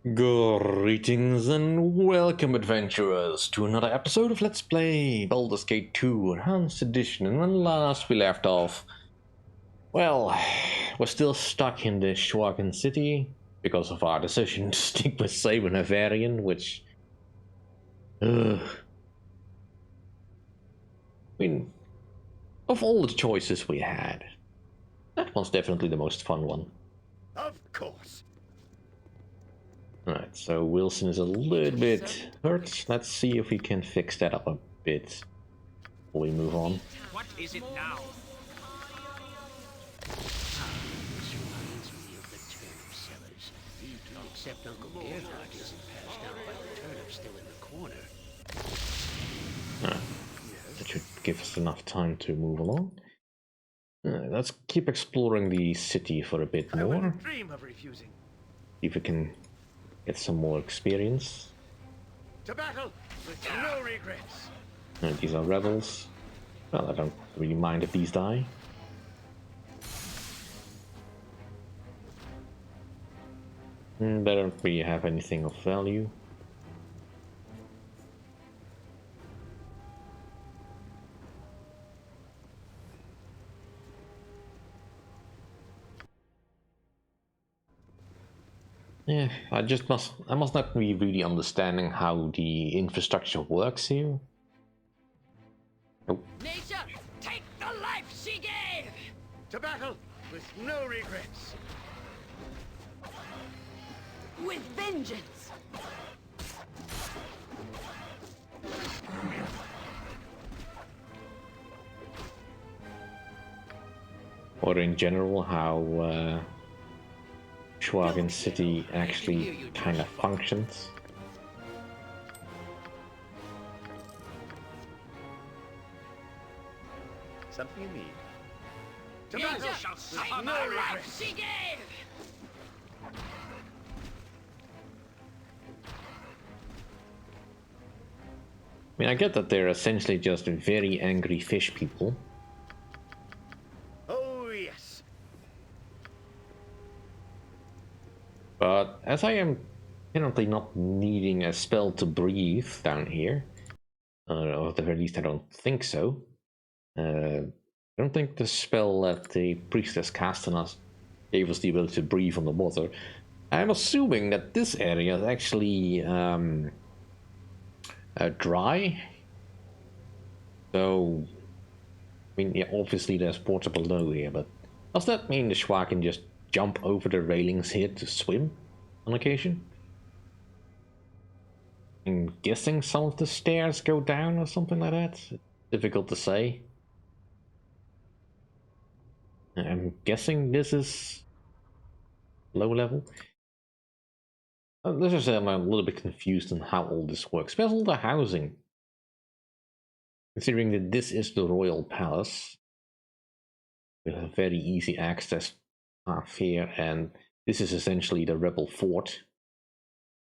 Greetings and welcome, adventurers, to another episode of Let's Play Baldur's Gate 2 Enhanced Edition. And when last we left off, well, we're still stuck in the Sharkman City because of our decision to stick with Saber Navarian, which... I mean, of all the choices we had, that one's definitely the most fun one. Of course. Alright, so Wilson is a little bit hurt. Let's see if we can fix that up a bit before we move on. What is it now? This reminds me of the turnip sellers. Except Uncle Beamdog isn't passed out by the turnip still in the corner. That should give us enough time to move along. Let's keep exploring the city for a bit more. I wouldn't dream of refusing. See if we can get some more experience. To battle with no regrets. These are rebels. Well, I don't really mind if these die. They don't really have anything of value. Yeah, I must not be really understanding how the infrastructure works here. Oh. Nature, take the life she gave! To battle with no regrets. With vengeance! Or in general, how Sharkman City actually kind of functions. Something you need. To Nature, battle take with no the regrets. life she gave! I mean, I get that they're essentially just very angry fish people. Oh yes. But as I am apparently not needing a spell to breathe down here, or at the very least I don't think so. I don't think the spell that the priestess cast on us gave us the ability to breathe on the water. I'm assuming that this area is actually dry. So, I mean, yeah, obviously there's water below here, but does that mean the Schwa can just jump over the railings here to swim on occasion? I'm guessing some of the stairs go down or something like that. Difficult to say. I'm guessing this is low level. Let's just say I'm a little bit confused on how all this works. Especially the housing. Considering that this is the royal palace, with a very easy access path here, and this is essentially the rebel fort.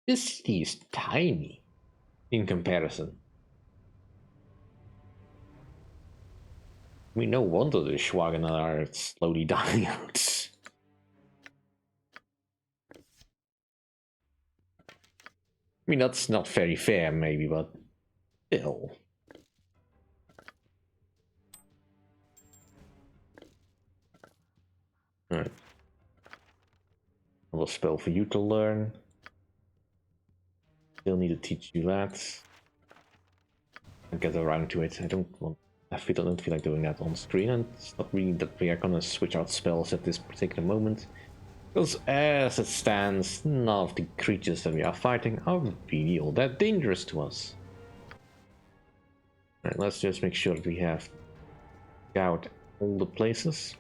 This city is tiny in comparison. I mean, no wonder the Schwagen are slowly dying out. I mean, that's not very fair, maybe, but still. Alright. Another spell for you to learn. Still need to teach you that. I'll get around to it. I don't feel like doing that on screen, and it's not really that we are gonna switch out spells at this particular moment. Because as it stands, none of the creatures that we are fighting are really all that dangerous to us. Alright, let's just make sure that we have scouted all the places.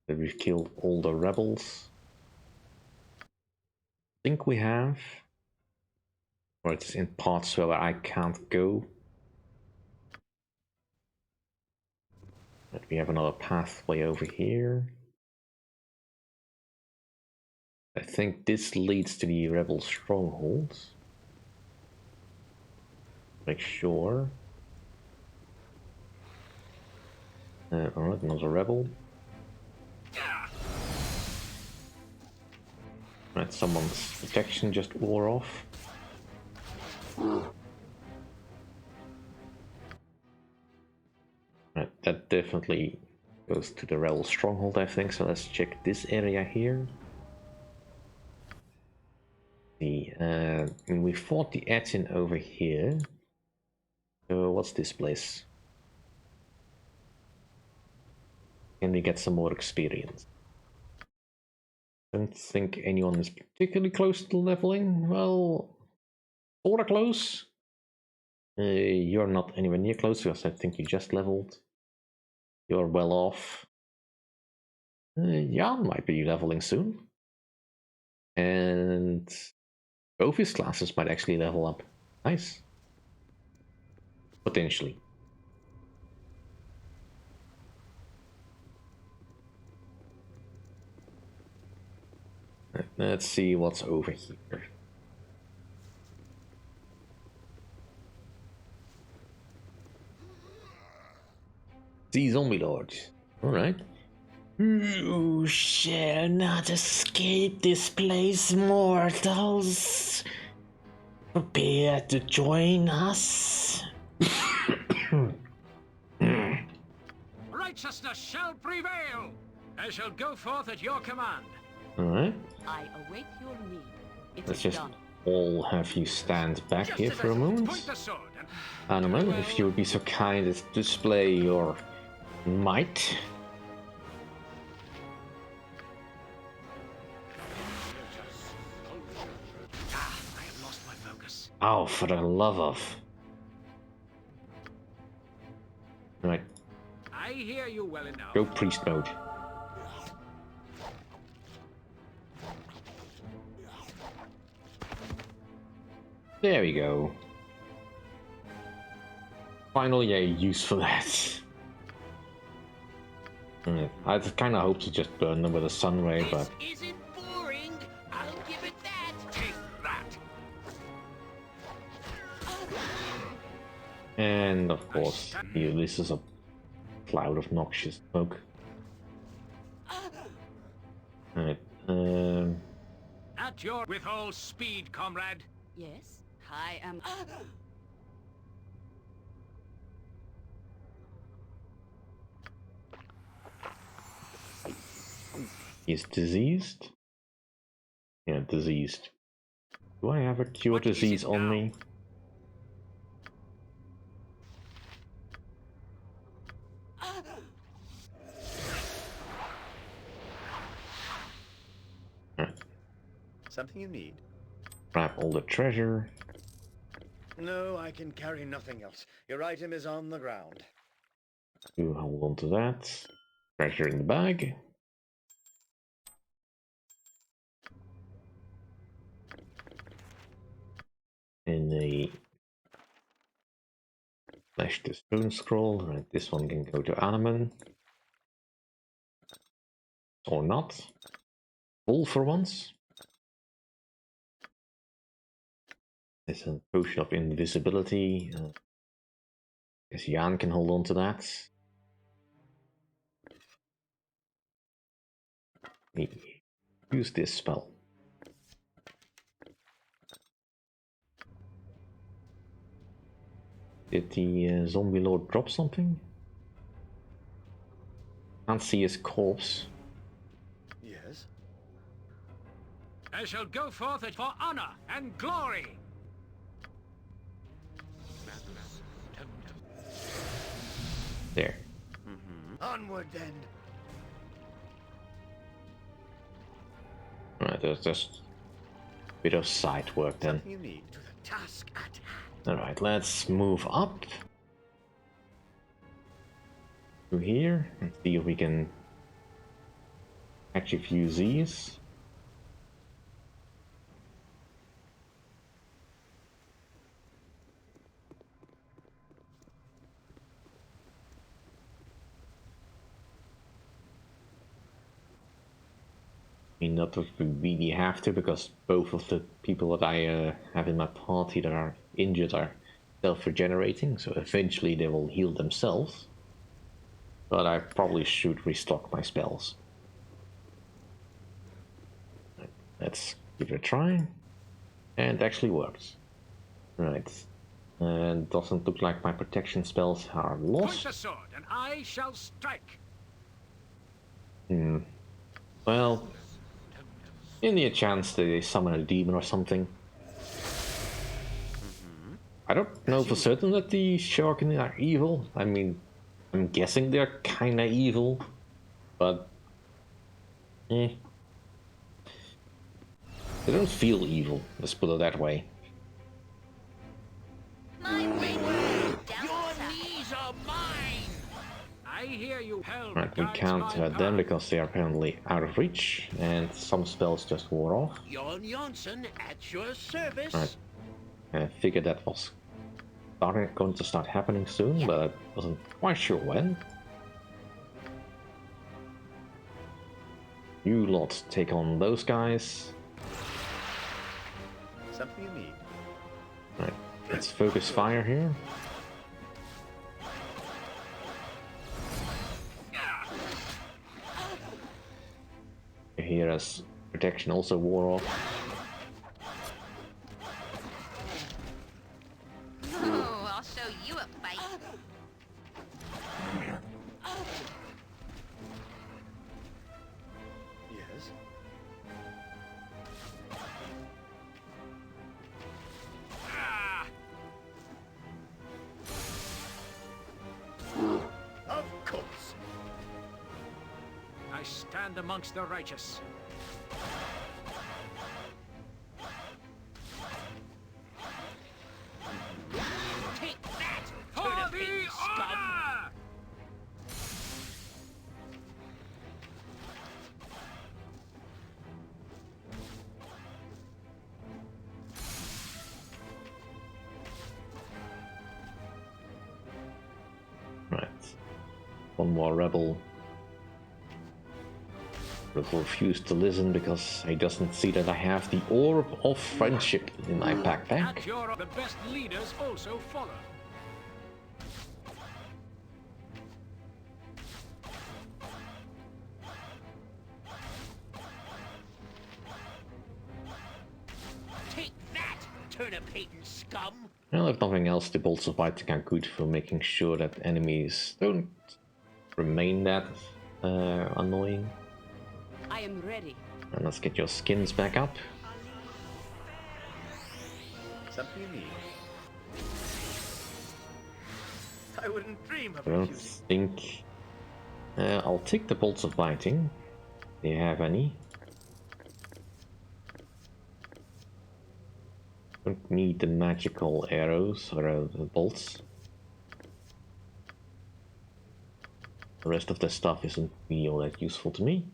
That we've killed all the rebels. I think we have. Or it's in parts where I can't go. But we have another pathway over here. I think this leads to the rebel strongholds. Make sure. Alright, another rebel. Right, someone's protection just wore off. Right, that definitely goes to the rebel stronghold, I think. So let's check this area here. We fought the Atin over here. So what's this place? Can we get some more experience? Don't think anyone is particularly close to leveling. Well, sorta close. You're not anywhere near close because I think you just leveled. You're well off. Jan might be leveling soon. And both his classes might actually level up. Nice. Potentially. Let's see what's over here. The zombie lord. Alright. You shall not escape this place, mortals. Prepare to join us. Righteousness shall prevail. I shall go forth at your command. Alright. I await your need. It Let's is just done. all have you stand back Just here as for a I moment. point the sword and Animal, if you would be so kind as to display your might. I have lost my focus. Oh, for the love of. Right, I hear you well enough. go priest mode. There we go. Finally a use for that. I kind of hope to just burn them with a sun ray, but This isn't boring. I'll give it that. Take that. and of course this is a cloud of noxious smoke. Alright, At your with all speed, comrade. Yes, I am. he's diseased. Yeah, diseased. Do I have a cure What is disease it on now? me? Something you need? Grab all the treasure. No, I can carry nothing else. Your item is on the ground. You hold on to that. Treasure in the bag. And a flash the stone scroll. Right, this one can go to Animan. Or not. Full for once. There's a potion of invisibility. Guess Jan can hold on to that. Use this spell. Did the zombie lord drop something? Can't see his corpse. Yes? I shall go forth for honor and glory. There. Onward then. Alright, there's just a bit of side work then. Something you need? To the task at hand. Alright, let's move up to here and see if we can catch a few Z's. I mean, not that we really have to, because both of the people that I have in my party that are injured are self-regenerating, so eventually they will heal themselves. But I probably should restock my spells. Let's Give it a try. And it actually works. Right. And doesn't look like my protection spells are Point lost. the sword, and I shall strike. Well, in the chance that they summon a demon or something. I don't know for certain that the Sharkmen are evil. I mean, I'm guessing they're kinda evil, but they don't feel evil, let's put it that way. Your knees are mine! I hear you, hell. Right, we guides can't my hurt them path. because they are apparently out of reach, and some spells just wore off. Jon Jonsson at your service. Right. I figured that was going to start happening soon, but I wasn't quite sure when. You lot take on those guys. Something you need. Right, let's focus fire here. Here as protection also wore off. Oh, I'll show you a fight. Yes. Ah, Of course. I stand amongst the righteous. Take that, For turnip the eating scum! honor! Right. One more rebel. Will refuse to listen because he doesn't see that I have the Orb of Friendship in my backpack. At your the best leaders also follow. Take that, turnip eating scum! Well, if nothing else, the bolts of lighting are good for making sure that enemies don't remain that annoying. I am ready. And let's get your skins back up. Something you need. I wouldn't dream of I don't refusing. think... I'll take the bolts of lighting. Do you have any? Don't need the magical arrows or the bolts. The rest of the stuff isn't really all that useful to me.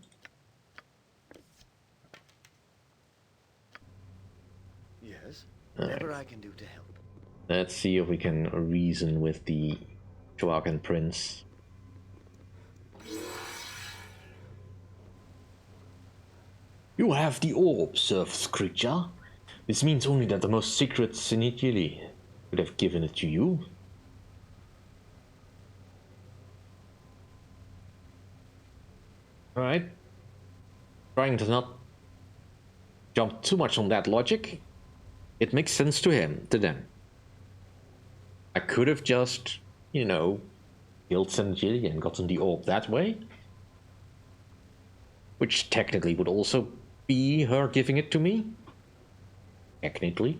Yes. Whatever I can do to help. Let's see if we can reason with the Dragon Prince. You have the orb, Surf's creature. This means only that the most secret Sinigili could have given it to you. Alright. Trying to not jump too much on that logic. It makes sense to them. I could have just, you know, killed Sinigili and gotten the orb that way. Which technically would also be her giving it to me. Technically.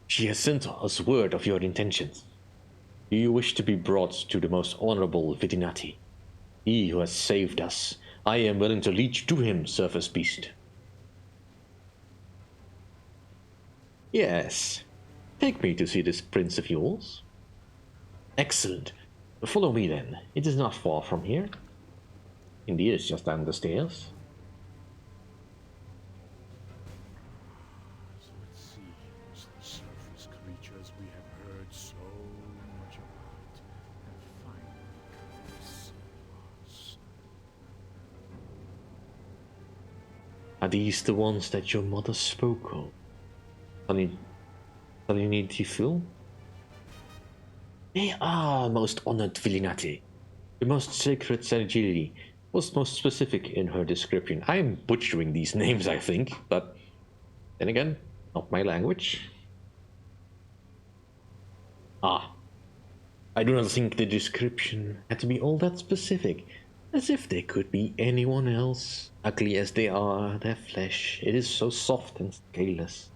She has sent us word of your intentions. Do you wish to be brought to the most honorable Vidinati? He who has saved us. I am willing to lead you to him, Surface Beast. Yes. Take me to see this prince of yours. Excellent. Follow me then. It is not far from here. Indeed, it's just down the stairs. So it seems the surface creatures we have heard so much about have finally come to save us. Are these the ones that your mother spoke of? Salinity Tifil? They are, most honored Villinati, the most sacred Sanigili. was most specific in her description. I am butchering these names, I think, but then again, not my language. Ah, I do not think the description had to be all that specific, as if they could be anyone else. Ugly as they are, their flesh, it is so soft and scaleless.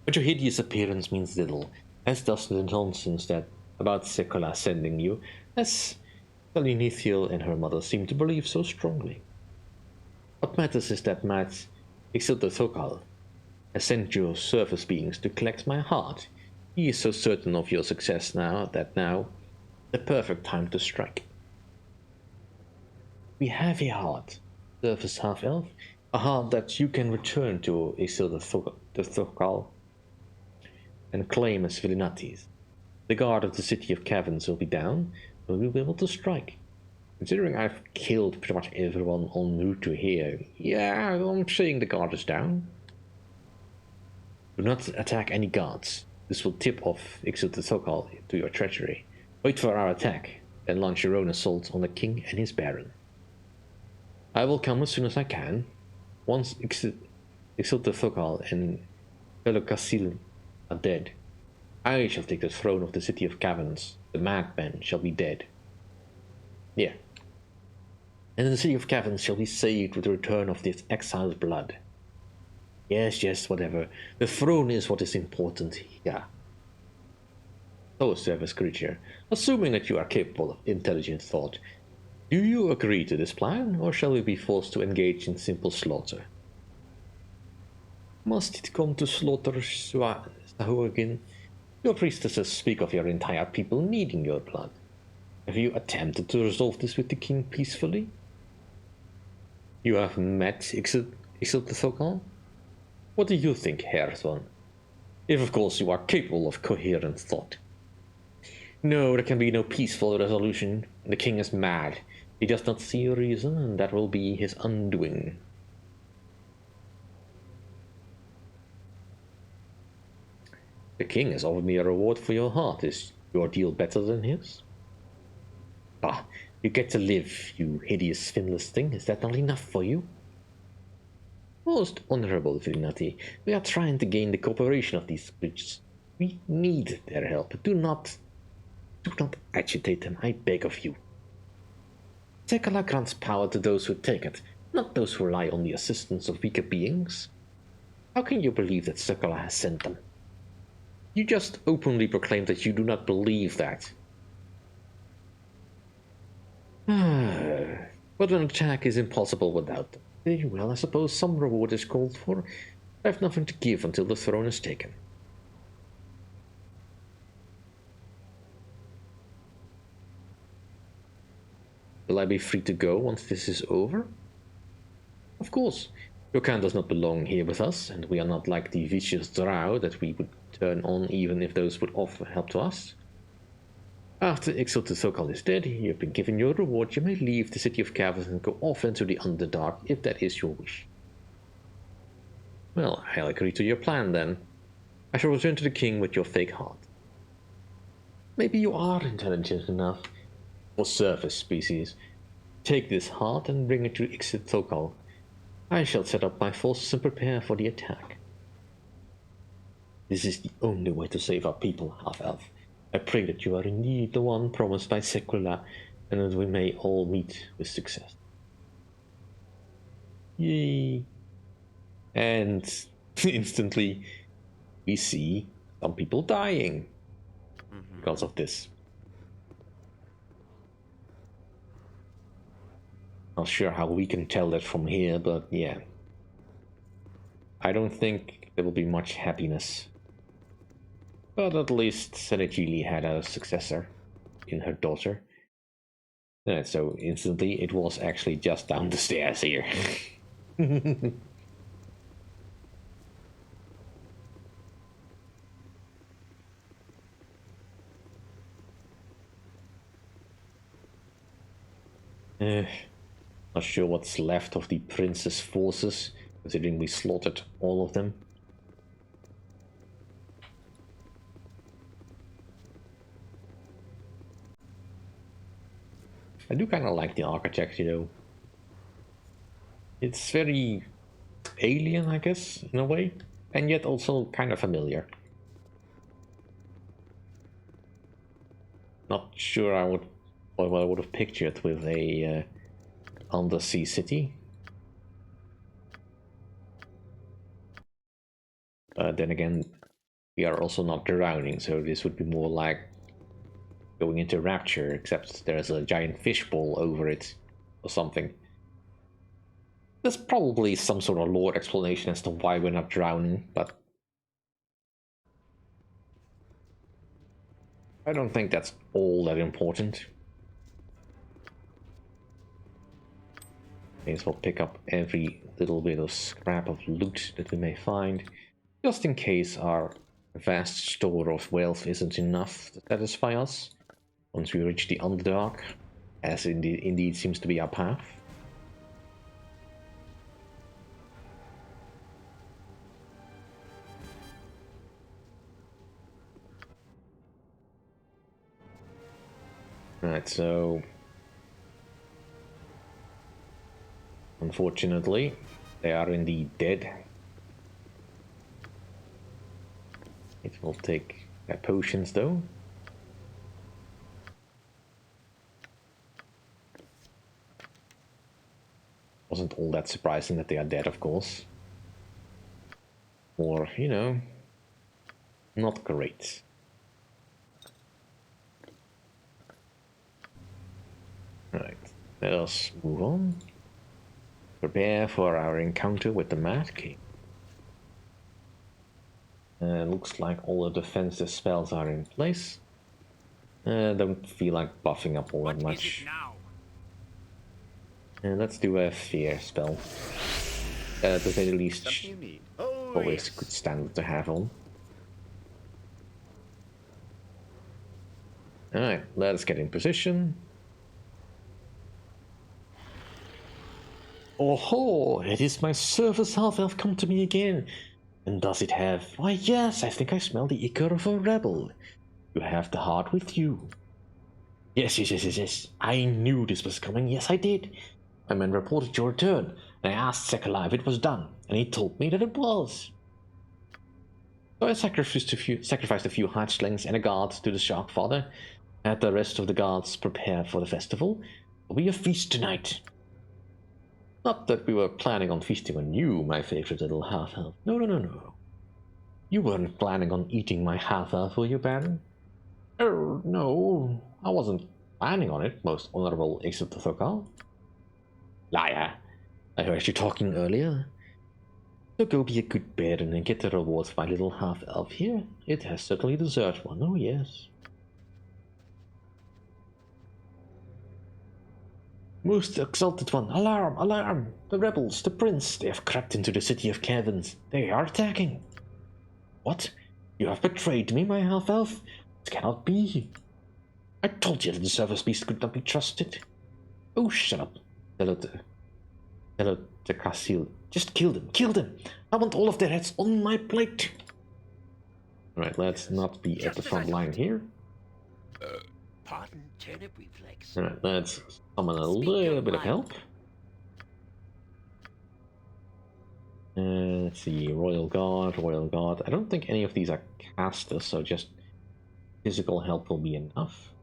But your hideous appearance means little, as does the nonsense that about Sekolah sending you, as Salinithiel and her mother seem to believe so strongly. What matters is that Mat Ixildothokal has sent your surface beings to collect my heart. He is so certain of your success now the perfect time to strike. We have a heart, surface half-elf, a heart that you can return to Ixildothokal and claim as Villinati's. The guard of the City of Caverns will be down, and we will be able to strike. Considering I've killed pretty much everyone en route to here, yeah, I'm saying the guard is down. Do not attack any guards. This will tip off Ixildothokal to your treachery. Wait for our attack, then launch your own assault on the king and his baron. I will come as soon as I can. Once Ixildothokal and Velocasil are dead, I shall take the throne of the City of Caverns. The madman shall be dead. Yeah. And the City of Caverns shall be saved with the return of this exile's blood. Yes, whatever. The throne is what is important here. So, service creature, assuming that you are capable of intelligent thought, do you agree to this plan, or shall we be forced to engage in simple slaughter? Must it come to slaughter, Sahurgin? Your priestesses speak of your entire people needing your blood. Have you attempted to resolve this with the king peacefully? You have met Ixildothokal? What do you think, Herthon? If of course you are capable of coherent thought. No, there can be no peaceful resolution. The king is mad. He does not see a reason, and that will be his undoing. The king has offered me a reward for your heart. Is your deal better than his? Ah, you get to live, you hideous finless thing. Is that not enough for you? Most honorable Villinati, we are trying to gain the cooperation of these creatures. We need their help. Do not agitate them, I beg of you. Sekolah grants power to those who take it, not those who rely on the assistance of weaker beings. How can you believe that Sekolah has sent them? You just openly proclaim that you do not believe that. But an attack is impossible without them. Very well, I suppose some reward is called for. I have nothing to give until the throne is taken. Will I be free to go once this is over? Of course. Your kind does not belong here with us, and we are not like the vicious drow that we would turn on even if those would offer help to us. After Ixildothokal is dead, you have been given your reward. You may leave the City of Caverns and go off into the Underdark if that is your wish. Well, I'll agree to your plan then. I shall return to the king with your fake heart. Maybe you are intelligent enough for surface species. Take this heart and bring it to Ixildothokal. I shall set up my forces and prepare for the attack. This is the only way to save our people, half-elf. I pray that you are indeed the one promised by Sekolah, and that we may all meet with success. Yay! And instantly, we see some people dying because of this. Not sure how we can tell that from here, but yeah. I don't think there will be much happiness. But at least Senegili had a successor in her daughter. So instantly it was actually just down the stairs here. Not sure what's left of the prince's forces, considering we slaughtered all of them. I do kind of like the architecture though. It's very alien, I guess, in a way, and yet also kind of familiar. Not sure I would what I would have pictured with a undersea city. Then again, we are also not drowning, so this would be more like going into Rapture, except there's a giant fishbowl over it or something. There's probably some sort of lore explanation as to why we're not drowning, but I don't think that's all that important. May as well pick up every little bit of scrap of loot that we may find, just in case our vast store of wealth isn't enough to satisfy us once we reach the Underdark, as indeed seems to be our path. Right, so unfortunately, they are indeed dead. It will take their potions though. Wasn't all that surprising that they are dead, of course. Or, you know, not great. Right, let us move on. Prepare for our encounter with the Mad King. Looks like all the defensive spells are in place. Don't feel like buffing up all that What is much. it now? Let's do a fear spell. At the very least, Something you need. Oh, always yes. a good standard to have on. Alright, let's get in position. Oh ho! It is my service half-elf come to me again. And does it have... Why yes, I think I smell the ichor of a rebel. You have the heart with you. Yes. I knew this was coming. Yes, I did. My man reported your return, and I asked Sekala if it was done, and he told me that it was. So I sacrificed a few hatchlings and a guard to the Shark Father. Had the rest of the guards prepare for the festival. It'll be a feast tonight. Not that we were planning on feasting on you, my favorite little half-elf. No. You weren't planning on eating my half-elf, were you, Baron? No, I wasn't planning on it, most honorable Ace of the Thokal. Liar! I heard you talking earlier. So go be a good Baron and get the rewards for my little half-elf here. It has certainly deserved one, oh yes. Most exalted one, alarm! The rebels, the prince, they have crept into the city of caverns. They are attacking. What? You have betrayed me, my half-elf? It cannot be. I told you that the service beast could not be trusted. Oh, shut up. Tell it to Casil. Just kill them. I want all of their heads on my plate. Alright, let's not be at the front line here. Pardon, turnip reflex. Alright, let's summon a Speak little your bit of mind. help. Let's see, Royal Guard. I don't think any of these are casters, so just physical help will be enough.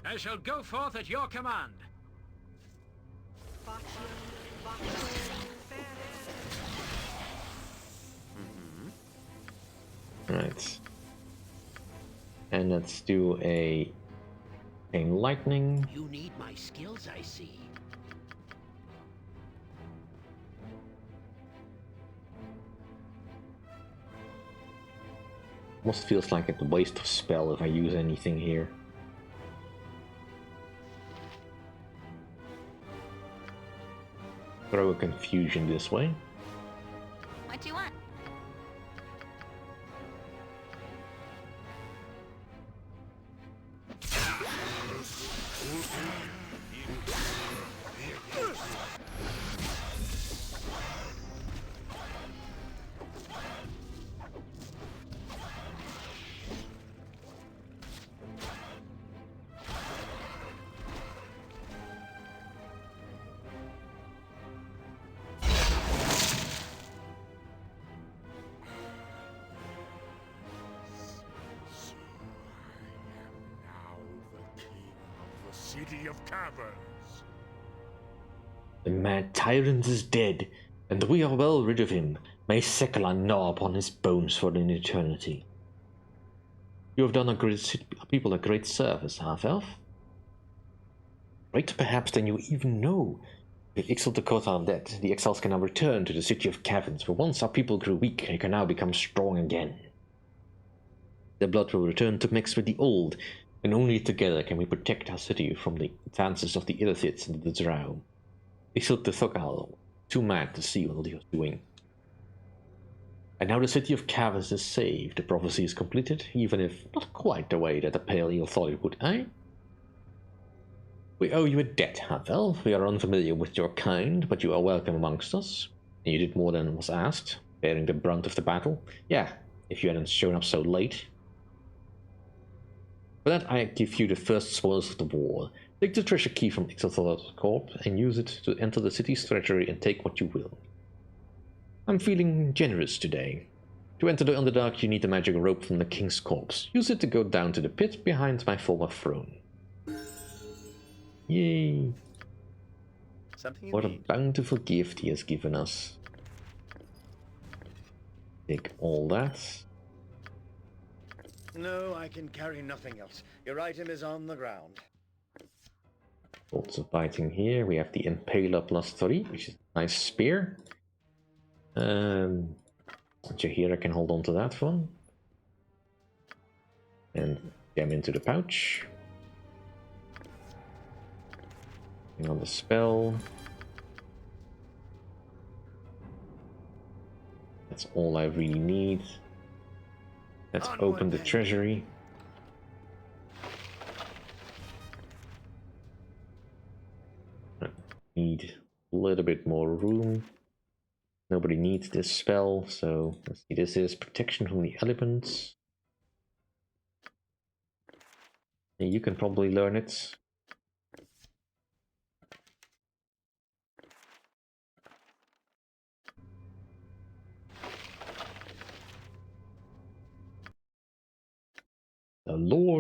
I shall go forth at your command. Right. And let's do a chain lightning. You need my skills, I see. Almost feels like a waste of spell if I use anything here. Throw a confusion this way. What do you want? city of caverns. The mad tyrant is dead, and we are well rid of him. May Sekala gnaw upon his bones for an eternity. You have done people a great service, half-elf. Greater perhaps than you even know. With Ixal Dakota dead, the exiles can now return to the city of caverns, for once our people grew weak, they can now become strong again. Their blood will return to mix with the old, and only together can we protect our city from the advances of the Illithids and the Drow. Ixal Dakota, too mad to see what he was doing. And now the city of caverns is saved, the prophecy is completed, even if not quite the way that the Pale Eel thought it would, eh? We owe you a debt, half-elf. We are unfamiliar with your kind, but you are welcome amongst us. And you did more than was asked, bearing the brunt of the battle. Yeah, if you hadn't shown up so late. For that, I give you the first spoils of the war. Take the treasure key from Ixal's corp and use it to enter the city's treasury and take what you will. I'm feeling generous today. To enter the Underdark, you need the magic rope from the king's corpse. Use it to go down to the pit behind my former throne. Yay! What a bountiful gift he has given us. Take all that. No, I can carry nothing else. Your item is on the ground. Lots of biting here. We have the Impaler +3, which is a nice spear. Jahira can hold on to that one. And jam into the pouch. On the spell. That's all I really need. Let's open the treasury. Need a little bit more room. Nobody needs this spell, so let's see. This is protection from the elements. And you can probably learn it.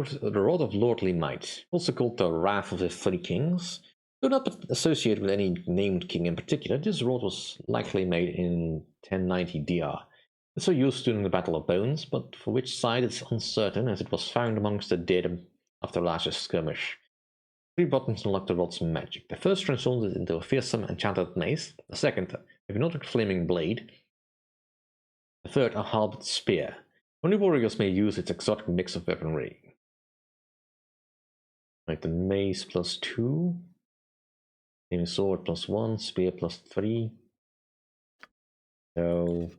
The Rod of Lordly Might, also called the Wrath of the Three Kings. Though not associated with any named king in particular, this rod was likely made in 1090 DR. It's so used during the Battle of Bones, but for which side it's uncertain, as it was found amongst the dead after the last skirmish. 3 buttons unlock the rod's magic. The first transforms it into a fearsome enchanted mace, the second, a hypnotic flaming blade, the third, a halberd spear. Only warriors may use its exotic mix of weaponry. Right, the mace +2, flaming sword +1, spear +3. So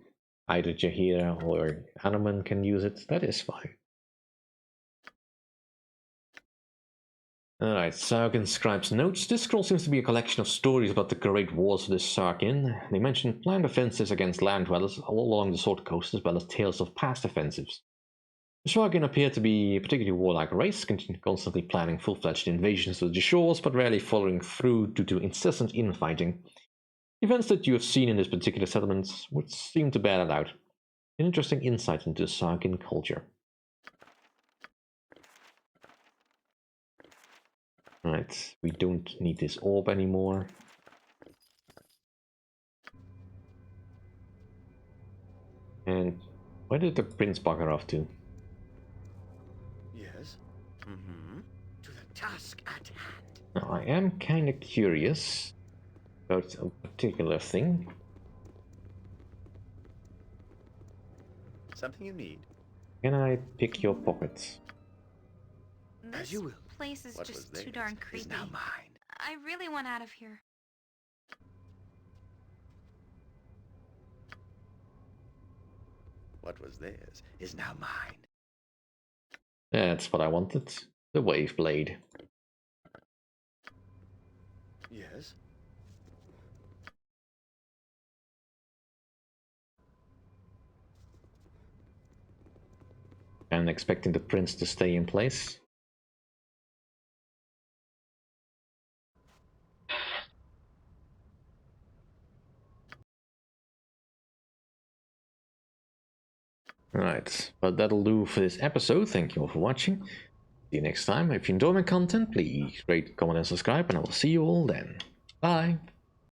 either Jahira or Hanuman can use it. That is fine. Alright, Sargon Scribe's Notes. This scroll seems to be a collection of stories about the great wars of the Sargon. They mention planned offensives against land dwellers all along the Sword Coast, as well as tales of past offensives. The Sargon appear to be a particularly warlike race, constantly planning full-fledged invasions of the shores, but rarely following through due to incessant infighting. Events that you have seen in this particular settlement would seem to bear that out. An interesting insight into the Sargon culture. Right, we don't need this orb anymore. And where did the prince bugger off to? Yes? Mm-hmm. To the task at hand. Now, I am kind of curious about a particular thing. Something you need. Can I pick your pockets? As you will. Place is What just was too theirs darn is creepy. now mine. I really want out of here. What was theirs is now mine. That's what I wanted. The Wave Blade. Yes? I'm expecting the prince to stay in place. Right, but that'll do for this episode. Thank you all for watching. See you next time. If you enjoy my content, please rate, comment, and subscribe, and I will see you all then. Bye!